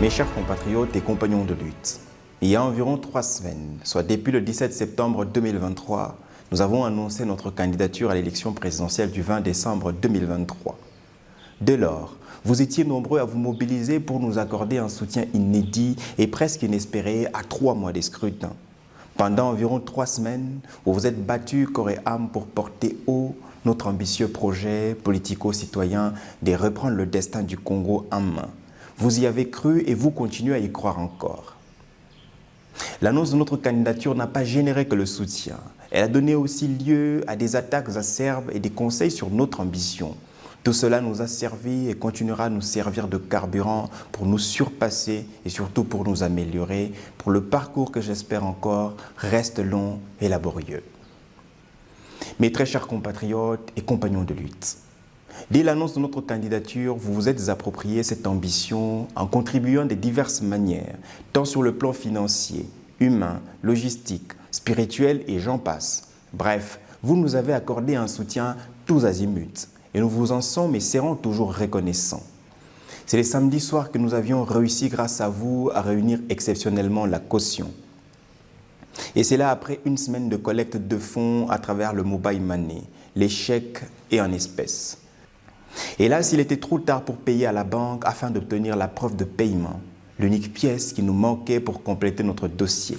Mes chers compatriotes et compagnons de lutte, il y a environ 3 semaines, soit depuis le 17 septembre 2023, nous avons annoncé notre candidature à l'élection présidentielle du 20 décembre 2023. Dès lors, vous étiez nombreux à vous mobiliser pour nous accorder un soutien inédit et presque inespéré à 3 mois des scrutins. Pendant environ 3 semaines, vous vous êtes battus corps et âme pour porter haut notre ambitieux projet politico-citoyen de reprendre le destin du Congo en main. Vous y avez cru et vous continuez à y croire encore. L'annonce de notre candidature n'a pas généré que le soutien. Elle a donné aussi lieu à des attaques acerbes et des conseils sur notre ambition. Tout cela nous a servi et continuera à nous servir de carburant pour nous surpasser et surtout pour nous améliorer, pour le parcours que j'espère encore reste long et laborieux. Mes très chers compatriotes et compagnons de lutte, dès l'annonce de notre candidature, vous vous êtes approprié cette ambition en contribuant de diverses manières, tant sur le plan financier, humain, logistique, spirituel et j'en passe. Bref, vous nous avez accordé un soutien tous azimuts et nous vous en sommes et serons toujours reconnaissants. C'est les samedis soirs que nous avions réussi grâce à vous à réunir exceptionnellement la caution. Et c'est là après une semaine de collecte de fonds à travers le mobile money, les chèques et en espèces. Et là, s'il était trop tard pour payer à la banque afin d'obtenir la preuve de paiement, l'unique pièce qui nous manquait pour compléter notre dossier.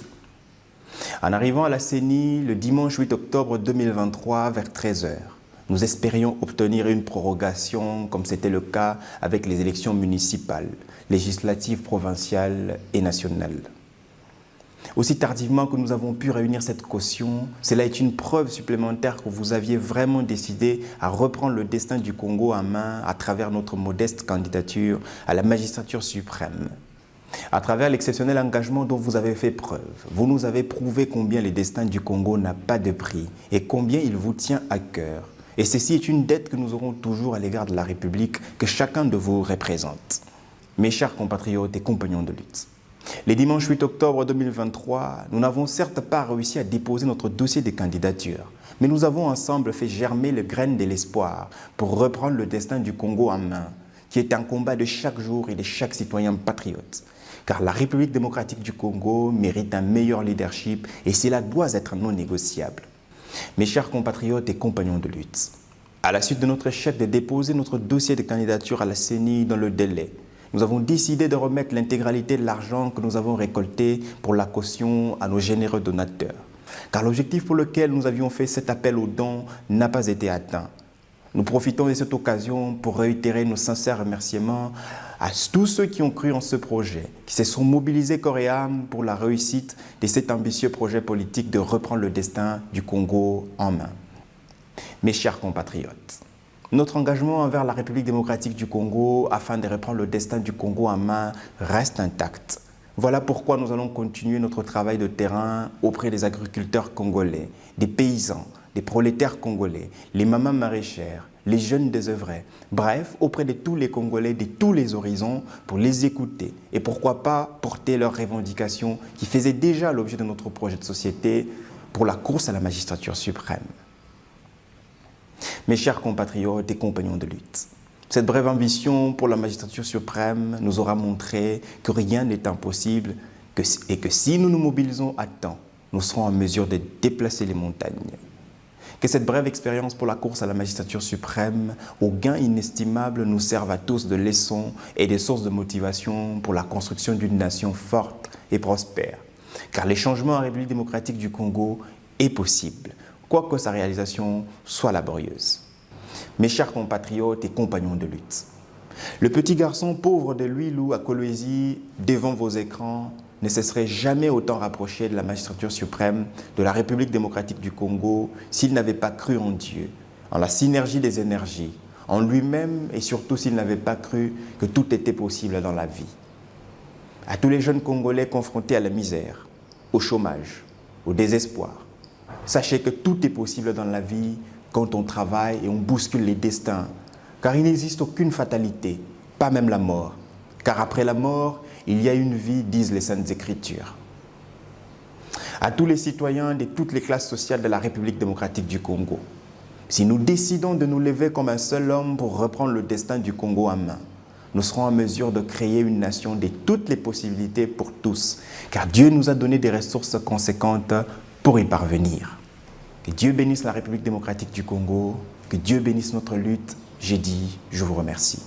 En arrivant à la CENI le dimanche 8 octobre 2023 vers 13 h, nous espérions obtenir une prorogation comme c'était le cas avec les élections municipales, législatives, provinciales et nationales. Aussi tardivement que nous avons pu réunir cette caution, cela est une preuve supplémentaire que vous aviez vraiment décidé à reprendre le destin du Congo en main à travers notre modeste candidature à la magistrature suprême. À travers l'exceptionnel engagement dont vous avez fait preuve, vous nous avez prouvé combien le destin du Congo n'a pas de prix et combien il vous tient à cœur. Et ceci est une dette que nous aurons toujours à l'égard de la République que chacun de vous représente. Mes chers compatriotes et compagnons de lutte, les dimanches 8 octobre 2023, nous n'avons certes pas réussi à déposer notre dossier de candidature, mais nous avons ensemble fait germer le grain de l'espoir pour reprendre le destin du Congo en main, qui est un combat de chaque jour et de chaque citoyen patriote. Car la République démocratique du Congo mérite un meilleur leadership et cela doit être non négociable. Mes chers compatriotes et compagnons de lutte, à la suite de notre échec de déposer notre dossier de candidature à la CENI dans le délai, nous avons décidé de remettre l'intégralité de l'argent que nous avons récolté pour la caution à nos généreux donateurs. Car l'objectif pour lequel nous avions fait cet appel aux dons n'a pas été atteint. Nous profitons de cette occasion pour réitérer nos sincères remerciements à tous ceux qui ont cru en ce projet, qui se sont mobilisés corps et âme pour la réussite de cet ambitieux projet politique de reprendre le destin du Congo en main. Mes chers compatriotes, notre engagement envers la République démocratique du Congo afin de reprendre le destin du Congo en main reste intact. Voilà pourquoi nous allons continuer notre travail de terrain auprès des agriculteurs congolais, des paysans, des prolétaires congolais, les mamans maraîchères, les jeunes désœuvrés, bref, auprès de tous les Congolais de tous les horizons pour les écouter et pourquoi pas porter leurs revendications qui faisaient déjà l'objet de notre projet de société pour la course à la magistrature suprême. Mes chers compatriotes et compagnons de lutte, cette brève ambition pour la magistrature suprême nous aura montré que rien n'est impossible et que si nous nous mobilisons à temps, nous serons en mesure de déplacer les montagnes. Que cette brève expérience pour la course à la magistrature suprême, au gain inestimable, nous serve à tous de leçons et de sources de motivation pour la construction d'une nation forte et prospère. Car les changements en République démocratique du Congo est possible, quoique sa réalisation soit laborieuse. Mes chers compatriotes et compagnons de lutte, le petit garçon pauvre de Louilou à Kolwezi, devant vos écrans, ne se serait jamais autant rapproché de la magistrature suprême de la République démocratique du Congo s'il n'avait pas cru en Dieu, en la synergie des énergies, en lui-même et surtout s'il n'avait pas cru que tout était possible dans la vie. À tous les jeunes Congolais confrontés à la misère, au chômage, au désespoir, sachez que tout est possible dans la vie quand on travaille et on bouscule les destins, car il n'existe aucune fatalité, pas même la mort, car après la mort, il y a une vie, disent les Saintes Écritures. À tous les citoyens de toutes les classes sociales de la République démocratique du Congo, si nous décidons de nous lever comme un seul homme pour reprendre le destin du Congo en main, nous serons en mesure de créer une nation de toutes les possibilités pour tous, car Dieu nous a donné des ressources conséquentes pour y parvenir. Que Dieu bénisse la République démocratique du Congo, que Dieu bénisse notre lutte. J'ai dit, je vous remercie.